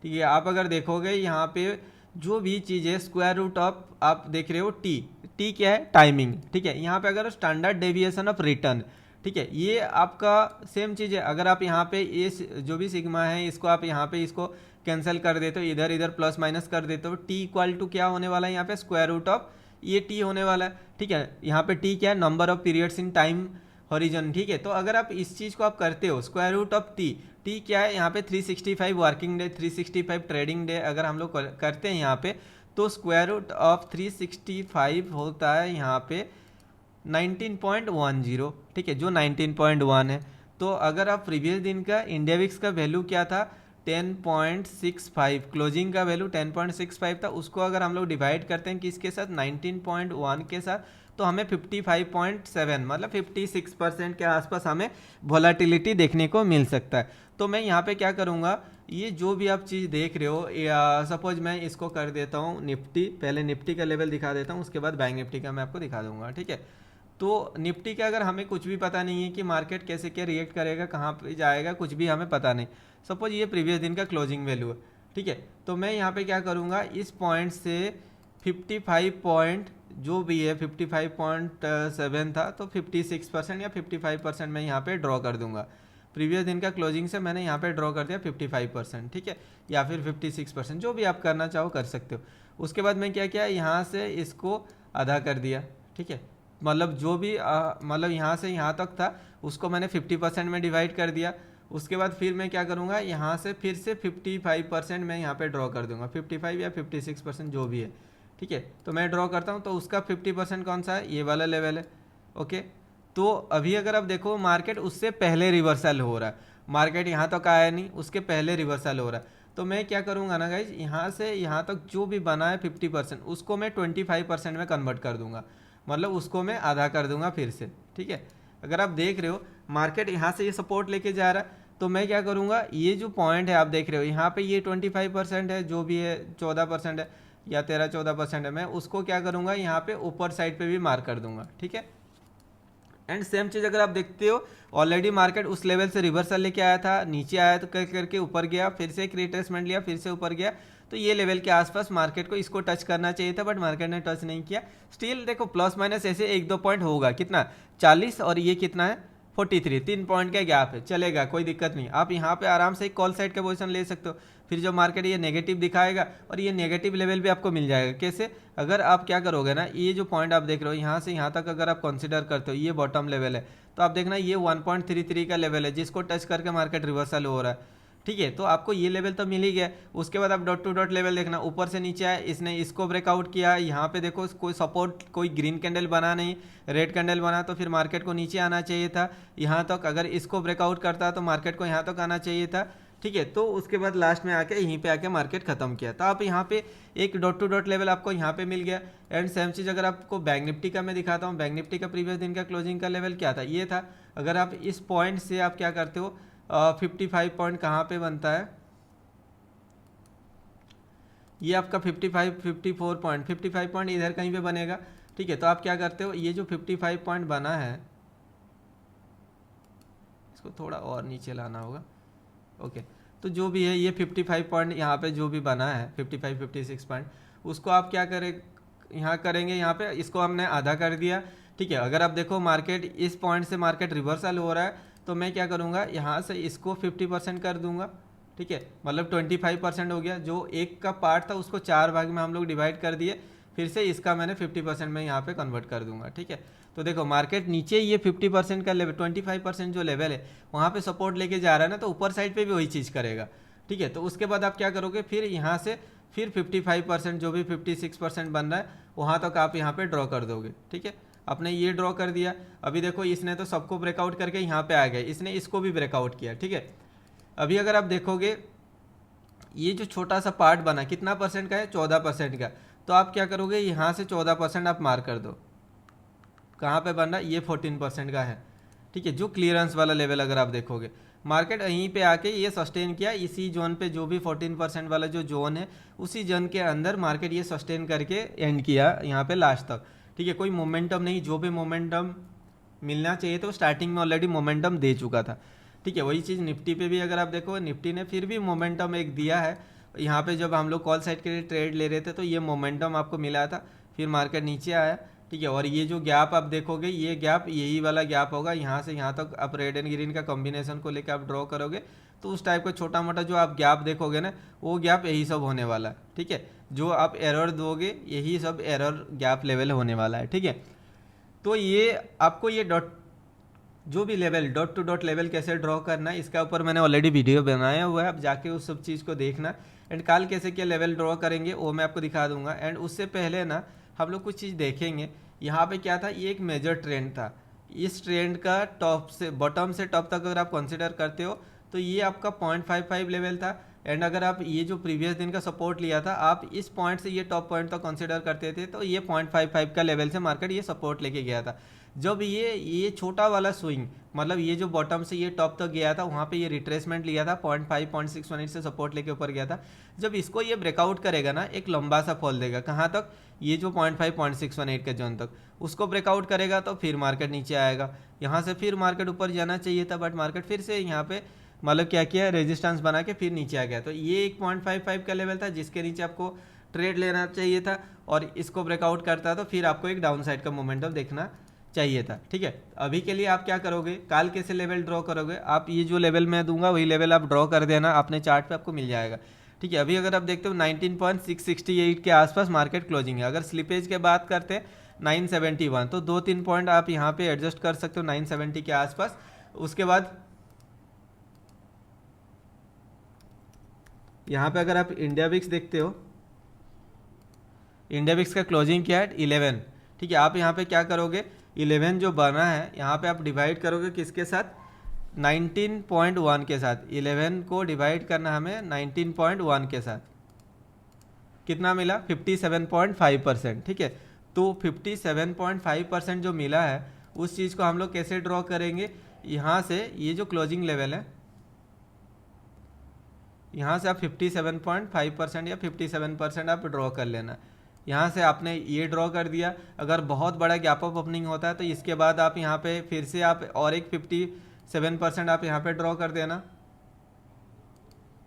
ठीक है, आप अगर देखोगे यहाँ पे जो भी चीज़ है, स्क्वायर रूट ऑफ आप देख रहे हो टी क्या है, टाइमिंग। ठीक है, यहाँ पे अगर स्टैंडर्ड डेविएशन ऑफ रिटर्न, ठीक है, ये आपका सेम चीज़ है। अगर आप यहाँ पे ये जो भी सिग्मा है, इसको आप यहाँ पे इसको कैंसिल कर देते हो, इधर इधर प्लस माइनस कर देते हो, टी इक्वल टू क्या होने वाला है, यहाँ पे स्क्वायर रूट ऑफ ये टी होने वाला है। ठीक है, यहाँ पे टी क्या है, number of periods in time horizon, ठीक है। तो अगर आप इस चीज़ को आप करते हो, स्क्वायर रूट ऑफ टी क्या है यहाँ पे 365 वर्किंग डे, 365 ट्रेडिंग डे अगर हम लोग करते हैं यहाँ पे, तो स्क्वायर रूट ऑफ 365 होता है यहाँ पे 19.10, ठीक है, जो 19.1 है। तो अगर आप प्रीवियस दिन का इंडिया विक्स का वैल्यू क्या था 10.65, क्लोजिंग का वैल्यू 10.65 था, उसको अगर हम लोग डिवाइड करते हैं किसके साथ 19.1 के साथ, तो हमें 55.7 मतलब 56% के आसपास हमें वोलाटिलिटी देखने को मिल सकता है। तो मैं यहाँ पे क्या करूँगा, ये जो भी आप चीज़ देख रहे हो, सपोज मैं इसको कर देता हूँ निफ्टी, पहले निफ्टी का लेवल दिखा देता हूँ, उसके बाद बैंक निफ्टी का मैं आपको दिखा दूंगा, ठीक है। तो निफ्टी का अगर हमें कुछ भी पता नहीं है कि मार्केट कैसे क्या रिएक्ट करेगा, कहाँ पे जाएगा, कुछ भी हमें पता नहीं। सपोज ये प्रीवियस दिन का क्लोजिंग वैल्यू है, ठीक है। तो मैं यहाँ पे क्या करूँगा, इस पॉइंट से 55 पॉइंट जो भी है 55.7 था, तो 56% या 55% मैं यहाँ पे ड्रॉ कर दूंगा। प्रीवियस दिन का क्लोजिंग से मैंने यहाँ पे ड्रॉ कर दिया 55%, ठीक है, या फिर 56%, जो भी आप करना चाहो कर सकते हो। उसके बाद मैं क्या किया, यहाँ से इसको आधा कर दिया, ठीक है, मतलब जो भी मतलब यहाँ से यहाँ तक था उसको मैंने 50% में डिवाइड कर दिया। उसके बाद फिर मैं क्या करूँगा, यहाँ से फिर से 55% मैं यहाँ पे ड्रॉ कर दूंगा, 55 या 56% जो भी है, ठीक है। तो मैं ड्रॉ करता हूँ, तो उसका 50% कौन सा है, ये वाला लेवल है, ओके। तो अभी अगर आप देखो मार्केट उससे पहले रिवर्सल हो रहा है, मार्केट यहाँ तक आया नहीं, उसके पहले रिवर्सल हो रहा है। तो मैं क्या करूँगा ना गाइज, यहाँ से यहाँ तक जो भी बना है 50%, उसको मैं 25% में कन्वर्ट कर दूंगा, मतलब उसको मैं आधा कर दूंगा फिर से, ठीक है। अगर आप देख रहे हो मार्केट यहाँ से ये सपोर्ट लेके जा रहा है, तो मैं क्या करूँगा, ये जो पॉइंट है आप देख रहे हो यहाँ पे ये 25% है, जो भी है 14% है या 13-14% है, मैं उसको क्या करूँगा यहाँ पे ऊपर साइड पे भी मार्क कर दूंगा, ठीक है। एंड सेम चीज़ अगर आप देखते हो, ऑलरेडी मार्केट उस लेवल से रिवर्सल लेके आया था, नीचे आया तो करके ऊपर गया, फिर से एक रिट्रेसमेंट लिया, फिर से ऊपर गया। तो ये लेवल के आसपास मार्केट को इसको टच करना चाहिए था, बट मार्केट ने टच नहीं किया। स्टिल देखो प्लस माइनस ऐसे 1-2 पॉइंट होगा, कितना 40 और ये कितना है 43, 3 पॉइंट का गैप है, चलेगा, कोई दिक्कत नहीं। आप यहाँ पे आराम से एक कॉल साइड का पोजीशन ले सकते हो। फिर जब मार्केट ये नेगेटिव दिखाएगा, और ये नेगेटिव लेवल भी आपको मिल जाएगा, कैसे, अगर आप क्या करोगे ना, ये जो पॉइंट आप देख रहे हो यहाँ से यहाँ तक अगर आप कंसिडर करते हो, ये बॉटम लेवल है, तो आप देखना ये 1.33 का लेवल है, जिसको टच करके मार्केट रिवर्सल हो रहा है, ठीक है। तो आपको ये लेवल तो मिल ही गया। उसके बाद आप डॉट टू डॉट लेवल देखना, ऊपर से नीचे आया, इसने इसको ब्रेकआउट किया, यहाँ पे देखो कोई सपोर्ट, कोई ग्रीन कैंडल बना नहीं, रेड कैंडल बना, तो फिर मार्केट को नीचे आना चाहिए था यहाँ तक। अगर इसको ब्रेकआउट करता तो मार्केट को यहाँ तक आना चाहिए था, ठीक है। तो उसके बाद लास्ट में आके यहीं पे आके मार्केट खत्म किया। तो आप यहाँ पे एक डॉट टू डॉट लेवल आपको यहाँ पे मिल गया। एंड सेम चीज़ अगर आपको बैंक निफ्टी का मैं दिखाता हूँ, बैंक निफ्टी का प्रीवियस दिन का क्लोजिंग का लेवल क्या था, ये था। अगर आप इस पॉइंट से आप क्या करते हो, 55 पॉइंट कहाँ पे बनता है, ये आपका 54 पॉइंट, 55 पॉइंट इधर कहीं पे बनेगा, ठीक है। तो आप क्या करते हो, ये जो 55 पॉइंट बना है, इसको थोड़ा और नीचे लाना होगा, ओके। तो जो भी है ये 55 पॉइंट यहाँ पे जो भी बना है 55-56 पॉइंट, उसको आप क्या करें, यहाँ करेंगे, यहाँ पे इसको हमने आधा कर दिया, ठीक है। अगर आप देखो मार्केट इस पॉइंट से मार्केट रिवर्सल हो रहा है, तो मैं क्या करूँगा, यहाँ से इसको 50% कर दूंगा, ठीक है, मतलब 25% हो गया। जो एक का पार्ट था उसको 4 भाग में हम लोग डिवाइड कर दिए, फिर से इसका मैंने 50% में यहाँ पे कन्वर्ट कर दूंगा, ठीक है। तो देखो मार्केट नीचे ये 50% का लेवल, 25% जो लेवल है वहाँ पे सपोर्ट लेके जा रहा है ना, तो ऊपर साइड पे भी वही चीज़ करेगा, ठीक है। तो उसके बाद आप क्या करोगे, फिर यहाँ से फिर 55% जो भी 56% बन रहा है वहाँ तक आप यहाँ पे ड्रॉ कर दोगे, ठीक है। आपने ये ड्रॉ कर दिया। अभी देखो इसने तो सबको ब्रेकआउट करके यहाँ पे आ गए, इसने इसको भी ब्रेकआउट किया, ठीक है। अभी अगर आप देखोगे ये जो छोटा सा पार्ट बना कितना परसेंट का है, 14% का। तो आप क्या करोगे, यहाँ से 14% आप मार्क कर दो, कहाँ पे बन रहा है, ये 14% का है, ठीक है। जो क्लियरेंस वाला लेवल अगर आप देखोगे, मार्केट यहीं पे आके ये सस्टेन किया, इसी जोन पे जो भी 14% वाला जो जोन है उसी जोन के अंदर मार्केट ये सस्टेन करके एंड किया यहाँ पे लास्ट तक, ठीक है। कोई मोमेंटम नहीं, जो भी मोमेंटम मिलना चाहिए तो स्टार्टिंग में ऑलरेडी मोमेंटम दे चुका था, ठीक है। वही चीज़ निफ्टी पे भी अगर आप देखो, निफ्टी ने फिर भी मोमेंटम एक दिया है यहाँ पे। जब हम लोग कॉल साइड के लिए ट्रेड ले रहे थे तो ये मोमेंटम आपको मिला था, फिर मार्केट नीचे आया, ठीक है। और ये जो गैप आप देखोगे, ये गैप यही वाला गैप होगा, यहाँ से यहाँ तक आप रेड एंड ग्रीन का कॉम्बिनेशन को लेकर आप ड्रॉ करोगे तो उस टाइप का छोटा मोटा जो आप गैप देखोगे ना, वो गैप यही सब होने वाला है, ठीक है। जो आप एरर दोगे यही सब एरर गैप लेवल होने वाला है, ठीक है। तो ये आपको ये जो भी level dot to dot level कैसे ड्रॉ करना है, इसका ऊपर मैंने ऑलरेडी वीडियो बनाया हुआ है, आप जाके उस सब चीज़ को देखना। एंड कल कैसे क्या लेवल ड्रॉ करेंगे वो मैं आपको दिखा दूंगा। एंड उससे पहले ना हम लोग कुछ चीज़ देखेंगे। यहाँ पे क्या था, ये एक मेजर ट्रेंड था। इस ट्रेंड का टॉप से बॉटम से टॉप तक अगर आप कंसिडर करते हो तो ये आपका 0.55 लेवल था। एंड अगर आप ये जो प्रीवियस दिन का सपोर्ट लिया था, आप इस पॉइंट से ये टॉप पॉइंट तक कंसिडर करते थे तो ये 0.55 का लेवल से मार्केट ये सपोर्ट लेके गया था। जब ये छोटा वाला स्विंग, मतलब ये जो बॉटम से ये टॉप तक गया था, वहाँ पे ये रिट्रेसमेंट लिया था 0.5 0.618 से सपोर्ट लेके ऊपर गया था। जब इसको ये ब्रेकआउट करेगा ना, एक लंबा सा फॉल देगा, कहाँ तक, ये जो 0.5 0.618 के जोन तक, उसको ब्रेकआउट करेगा तो फिर मार्केट नीचे आएगा। यहाँ से फिर मार्केट ऊपर जाना चाहिए था, बट मार्केट फिर से यहाँ पे मतलब क्या किया, रेजिस्टेंस बना के फिर नीचे आ गया। तो ये एक 0.55 का लेवल था जिसके नीचे आपको ट्रेड लेना चाहिए था, और इसको ब्रेकआउट करता है तो फिर आपको एक डाउन साइड का मोमेंटम देखना चाहिए था। ठीक है, अभी के लिए आप क्या करोगे, कल कैसे लेवल ड्रॉ करोगे, आप ये जो लेवल मैं दूंगा वही लेवल आप ड्रॉ कर देना, अपने चार्ट पे आपको मिल जाएगा। ठीक है, अभी अगर आप देखते हो 19.668 के आसपास मार्केट क्लोजिंग है। अगर स्लिपेज के बात करते हैं 971, तो 2-3 पॉइंट आप यहाँ पे एडजस्ट कर सकते हो 970 के आसपास। उसके बाद यहाँ पे अगर आप इंडिया विक्स देखते हो, इंडिया विक्स का क्लोजिंग क्या है 11। ठीक है, आप यहाँ पे क्या करोगे, 11 जो बना है यहाँ पे आप डिवाइड करोगे किसके साथ, 19.1 के साथ। 11 को डिवाइड करना हमें 19.1 के साथ, कितना मिला 57.5%। ठीक है, तो 57.5% जो मिला है उस चीज़ को हम लोग कैसे ड्रॉ करेंगे, यहाँ से ये जो क्लोजिंग लेवल है, यहाँ से आप 57.5% या 57% आप ड्रॉ कर लेना। यहाँ से आपने ये ड्रॉ कर दिया। अगर बहुत बड़ा गैप अप ओपनिंग होता है तो इसके बाद आप यहाँ पे फिर से आप और एक 57% आप यहाँ पे ड्रॉ कर देना।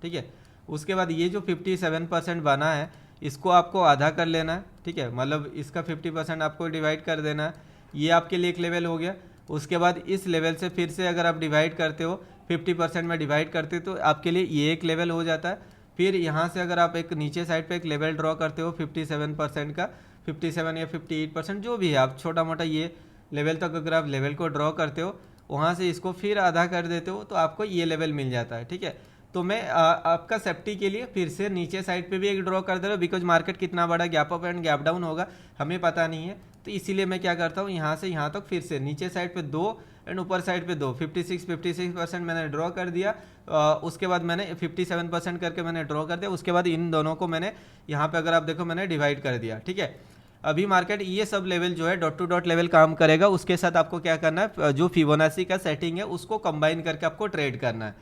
ठीक है, उसके बाद ये जो 57% बना है इसको आपको आधा कर लेना है। ठीक है, मतलब इसका 50% आपको डिवाइड कर देना है। ये आपके लिए एक लेवल हो गया। उसके बाद इस लेवल से फिर से अगर आप डिवाइड करते हो 50% में डिवाइड करते हो तो आपके लिए ये एक लेवल हो जाता है। फिर यहाँ से अगर आप एक नीचे साइड पे एक लेवल ड्रॉ करते हो 57% का, 57 या 58% जो भी है, आप छोटा मोटा ये लेवल तक अगर आप लेवल को ड्रॉ करते हो, वहाँ से इसको फिर आधा कर देते हो तो आपको ये लेवल मिल जाता है। ठीक है, तो मैं आपका सेफ्टी के लिए फिर से नीचे साइड पे भी एक ड्रॉ कर दे रहा हूँ, बिकॉज मार्केट कितना बड़ा gap up and gap down होगा हमें पता नहीं है। तो इसीलिए मैं क्या करता हूँ, यहाँ से यहाँ तक फिर से नीचे साइड पे 2 एंड ऊपर साइड पे 2, 56% मैंने ड्रॉ कर दिया। उसके बाद मैंने 57% करके मैंने ड्रॉ कर दिया। उसके बाद इन दोनों को मैंने यहाँ पे अगर आप देखो मैंने डिवाइड कर दिया। ठीक है, अभी मार्केट ये सब लेवल जो है डॉट टू डॉट लेवल काम करेगा। उसके साथ आपको क्या करना है, जो फिबोनाची का सेटिंग है उसको कंबाइन करके आपको ट्रेड करना है।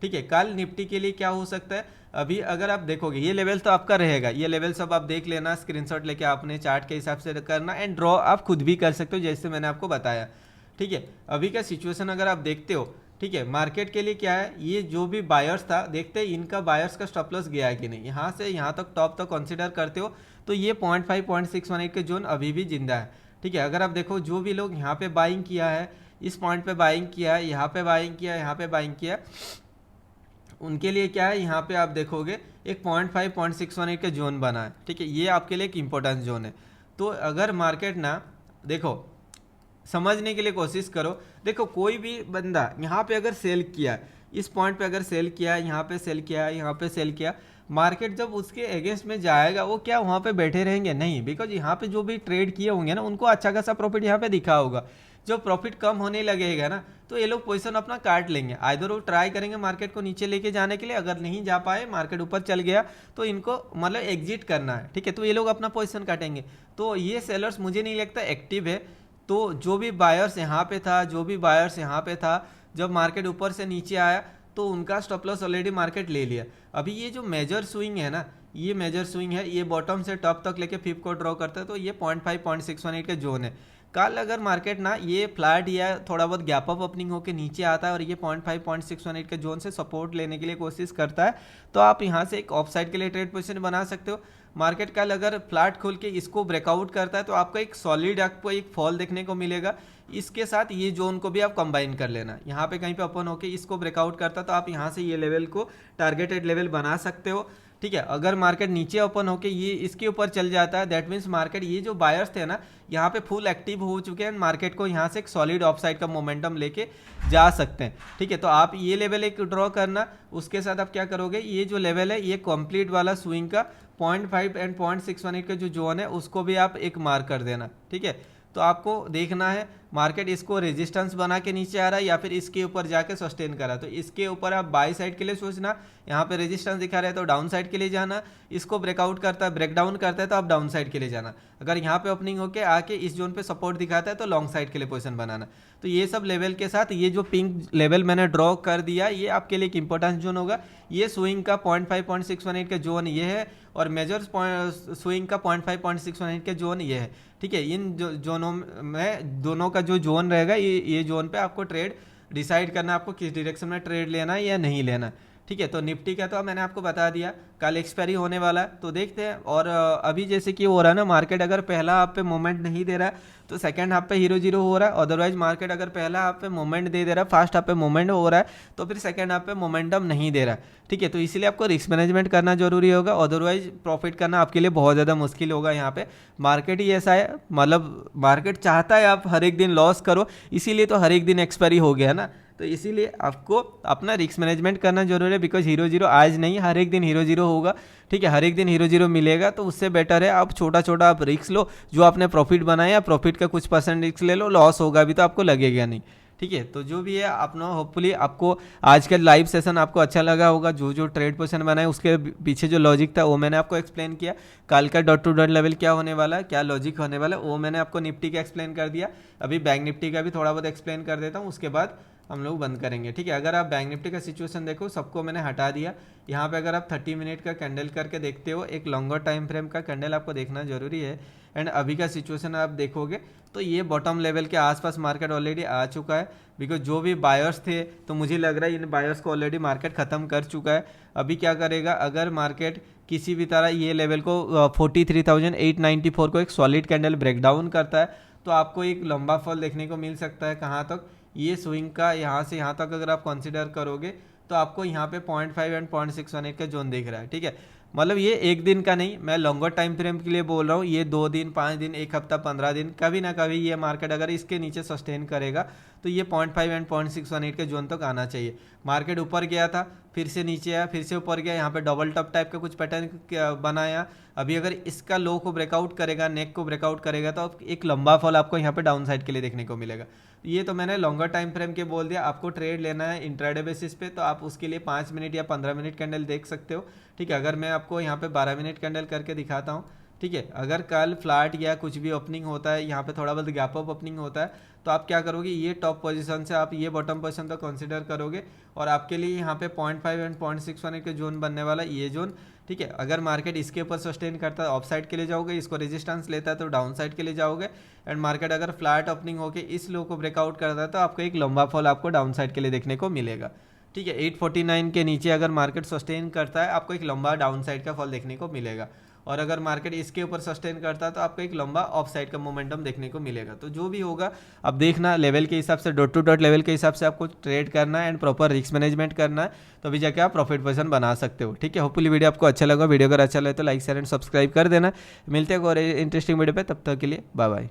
ठीक है, कल निफ्टी के लिए क्या हो सकता है, अभी अगर आप देखोगे ये लेवल तो आपका रहेगा, ये लेवल सब आप देख लेना, स्क्रीनशॉट लेके आपने चार्ट के हिसाब से करना एंड ड्रॉ आप खुद भी कर सकते हो जैसे मैंने आपको बताया। ठीक है, अभी का सिचुएशन अगर आप देखते हो, ठीक है, मार्केट के लिए क्या है, ये जो भी बायर्स था, देखते हैं इनका बायर्स का स्टॉप लॉस गया है कि नहीं। यहाँ से यहाँ तक टॉप तक कंसिडर करते हो तो ये 0.5 0.618 के जोन अभी भी जिंदा है। ठीक है, अगर आप देखो जो भी लोग यहाँ पे बाइंग किया है, इस पॉइंट पे बाइंग किया है, यहाँ पे बाइंग किया, यहाँ पे बाइंग किया, उनके लिए क्या है, यहाँ पे आप देखोगे एक 0.5 0.618 के जोन बना है। ठीक है, ये आपके लिए एक इंपॉर्टेंट जोन है। तो अगर मार्केट ना, देखो समझने के लिए कोशिश करो, देखो कोई भी बंदा यहाँ पे अगर सेल किया, इस पॉइंट पे अगर सेल किया, यहाँ पे सेल किया, यहाँ पे सेल किया, मार्केट जब उसके अगेंस्ट में जाएगा वो क्या वहाँ पे बैठे रहेंगे, नहीं, बिकॉज यहाँ पे जो भी ट्रेड किए होंगे ना उनको अच्छा खासा प्रॉफिट यहाँ पे दिखा होगा। जब प्रॉफिट कम होने लगेगा ना तो ये लोग पोजीशन अपना काट लेंगे, आइदर वो ट्राई करेंगे मार्केट को नीचे लेके जाने के लिए, अगर नहीं जा पाए मार्केट ऊपर चल गया तो इनको मतलब एग्जिट करना है। ठीक है, तो ये लोग अपना पोजीशन काटेंगे। तो ये सेलर्स मुझे नहीं लगता एक्टिव है। तो जो भी बायर्स यहाँ पे था, जो भी बायर्स यहाँ पे था, जब मार्केट ऊपर से नीचे आया तो उनका स्टॉप लॉस ऑलरेडी मार्केट ले लिया। अभी ये जो मेजर स्विंग है ना, ये मेजर स्विंग है, ये बॉटम से टॉप तक लेके फिफ्थ को ड्रॉ करता है, तो ये 0.5 0.618 का जोन है। कल अगर मार्केट ना ये फ्लैट या थोड़ा बहुत गैप अप ओपनिंग होकर नीचे आता है और ये 0.5 0.618 के जोन से सपोर्ट लेने के लिए कोशिश करता है, तो आप यहाँ से एक ऑफ साइड के लिए ट्रेड पोजीशन बना सकते हो। मार्केट कल अगर फ्लैट खोल के इसको ब्रेकआउट करता है तो आपको एक सॉलिड आपको एक फॉल देखने को मिलेगा। इसके साथ ये जोन को भी आप कंबाइन कर लेना, यहाँ पे कहीं पे ओपन होके इसको ब्रेकआउट करता तो आप यहाँ से ये लेवल को टारगेटेड लेवल बना सकते हो। ठीक है। अगर मार्केट नीचे ओपन होके ये इसके ऊपर चल जाता है, दैट मीन्स मार्केट, ये जो बायर्स थे ना यहाँ पे फुल एक्टिव हो चुके हैं, मार्केट को यहाँ से एक सॉलिड ऑफ साइड का मोमेंटम लेके जा सकते हैं। ठीक है, तो आप ये लेवल एक ड्रॉ करना, उसके साथ आप क्या करोगे, ये जो लेवल है ये कंप्लीट वाला स्विंग का 0.5 एंड 0.618 का जो जोन है उसको भी आप एक मार्क कर देना। ठीक है, तो आपको देखना है मार्केट इसको रेजिस्टेंस बना के नीचे आ रहा है या फिर इसके ऊपर जाके सस्टेन कर रहा है। तो इसके ऊपर आप बाई साइड के लिए सोचना, यहाँ पे रेजिस्टेंस दिखा रहा है तो डाउन साइड के लिए जाना, इसको ब्रेकआउट करता है, ब्रेकडाउन करता है तो आप डाउन साइड के लिए जाना। अगर यहाँ पे ओपनिंग होके आके इस जोन पे सपोर्ट दिखाता है तो लॉन्ग साइड के लिए पोजीशन बनाना। तो ये सब लेवल के साथ ये जो पिंक लेवल मैंने ड्रॉ कर दिया ये आपके लिए एक इंपॉर्टेंट जोन होगा। ये स्विंग का 0.5 0.618 का जोन ये है और मेजर स्विंग का 0.5 0.618 का जोन ये है। ठीक है, इन जोनों में दोनों का जो जोन रहेगा ये जोन पे आपको ट्रेड डिसाइड करना, आपको किस डायरेक्शन में ट्रेड लेना है या नहीं लेना। ठीक है, तो निफ्टी का तो मैंने आपको बता दिया, कल एक्सपायरी होने वाला है तो देखते हैं। और अभी जैसे कि हो रहा है ना, मार्केट अगर पहला हाफ पे मोमेंट नहीं दे रहा है तो सेकंड हाफ पे 0-0 हो रहा है। अदरवाइज मार्केट अगर पहला हाफ पे मोमेंट दे रहा है, फर्स्ट हाफ पे मोमेंट हो रहा है तो फिर सेकंड हाफ पे मोमेंटम नहीं दे रहा है। ठीक है, तो इसीलिए आपको रिस्क मैनेजमेंट करना जरूरी होगा, अदरवाइज प्रॉफिट करना आपके लिए बहुत ज़्यादा मुश्किल होगा। यहाँ पे मार्केट ही ऐसा है, मतलब मार्केट चाहता है आप हर एक दिन लॉस करो, इसीलिए तो हर एक दिन एक्सपायरी हो गया ना। तो इसीलिए आपको अपना रिस्क मैनेजमेंट करना जरूरी है, बिकॉज 0-0 आज नहीं हर एक दिन 0-0 होगा। ठीक है, हर एक दिन 0-0 मिलेगा, तो उससे बेटर है आप छोटा छोटा आप रिस्क लो, जो आपने प्रॉफिट बनाया प्रॉफिट का कुछ % रिस्क ले लो, लॉस होगा भी तो आपको लगेगा नहीं। ठीक है, तो जो भी है अपना होपफुली आपको आज का लाइव सेशन आपको अच्छा लगा होगा। जो जो ट्रेड पोजीशन बनाए उसके पीछे जो लॉजिक था वो मैंने आपको एक्सप्लेन किया। कल का डॉट टू डॉट लेवल क्या होने वाला है, क्या लॉजिक होने वाला है, वो मैंने आपको निफ्टी का एक्सप्लेन कर दिया। अभी बैंक निफ्टी का भी थोड़ा बहुत एक्सप्लेन कर देता हूँ, उसके बाद हम लोग बंद करेंगे। ठीक है, अगर आप बैंक निफ्टी का सिचुएशन देखो, सबको मैंने हटा दिया। यहाँ पे अगर आप 30 मिनट का कैंडल करके देखते हो, एक लॉन्गर टाइम फ्रेम का कैंडल आपको देखना जरूरी है। एंड अभी का सिचुएशन आप देखोगे तो ये बॉटम लेवल के आसपास मार्केट ऑलरेडी आ चुका है, बिकॉज जो भी बायर्स थे तो मुझे लग रहा है इन बायर्स को ऑलरेडी मार्केट ख़त्म कर चुका है। अभी क्या करेगा, अगर मार्केट किसी भी तरह ये लेवल को 43,894 को एक सॉलिड कैंडल ब्रेकडाउन करता है तो आपको एक लंबा फॉल देखने को मिल सकता है। कहाँ तक, ये स्विंग का यहाँ से यहाँ तक अगर आप कंसिडर करोगे तो आपको यहाँ पे 0.5 एंड 0.618 का जोन दिख रहा है। ठीक है, मतलब ये एक दिन का नहीं, मैं लॉन्गर टाइम फ्रेम के लिए बोल रहा हूँ। ये 2 दिन, 5 दिन, 1 हफ्ता, 15 दिन, कभी ना कभी ये मार्केट अगर इसके नीचे सस्टेन करेगा तो ये 0.5 एंड 0.618 के जोन तक आना चाहिए। मार्केट ऊपर गया था, फिर से नीचे आया, फिर से ऊपर गया, यहाँ पे डबल टॉप टाइप का कुछ पैटर्न बनाया। अभी अगर इसका लो को ब्रेकआउट करेगा, नेक को ब्रेकआउट करेगा तो एक लंबा फॉल आपको यहाँ पे डाउन साइड के लिए देखने को मिलेगा। ये तो मैंने लॉन्गर टाइम फ्रेम के बोल दिया। आपको ट्रेड लेना है इंट्राडे बेसिस पे तो आप उसके लिए 5 मिनट या 15 मिनट कैंडल देख सकते हो। ठीक है, अगर मैं आपको यहाँ पे 12 मिनट कैंडल करके दिखाता हूँ। ठीक है, अगर कल फ्लैट या कुछ भी ओपनिंग होता है, यहाँ पे थोड़ा बहुत गैप अप ओपनिंग होता है तो आप क्या करोगे, ये टॉप पोजीशन से आप ये बॉटम पोजीशन तक कंसीडर करोगे और आपके लिए यहाँ पे 0.5 एंड 0.618 के जोन बनने वाला ये जोन। ठीक है, अगर मार्केट इसके ऊपर सस्टेन करता है ऑफ साइड के लिए जाओगे, इसको रेजिस्टेंस लेता है तो डाउन साइड के लिए जाओगे। एंड मार्केट अगर फ्लैट ओपनिंग होकर इस लो को ब्रेकआउट करता है तो आपको एक लंबा फॉल आपको डाउन साइड के लिए देखने को मिलेगा। ठीक है, 849 के नीचे अगर मार्केट सस्टेन करता है आपको एक लंबा डाउन साइड का फॉल देखने को मिलेगा, और अगर मार्केट इसके ऊपर सस्टेन करता है तो आपको एक लंबा ऑफ साइड का मोमेंटम देखने को मिलेगा। तो जो भी होगा अब देखना, लेवल के हिसाब से डॉट टू डॉट लेवल के हिसाब से आपको ट्रेड करना है एंड प्रॉपर रिस्क मैनेजमेंट करना है, तो अभी जाके आप प्रॉफिट पोजीशन बना सकते हो। ठीक है, होपफुली वीडियो आपको अच्छा लगा। वीडियो अगर अच्छा लगे तो लाइक शेयर एंड सब्सक्राइब कर देना। मिलते हैं और इंटरेस्टिंग वीडियो पे, तब तक के लिए बाय बाय।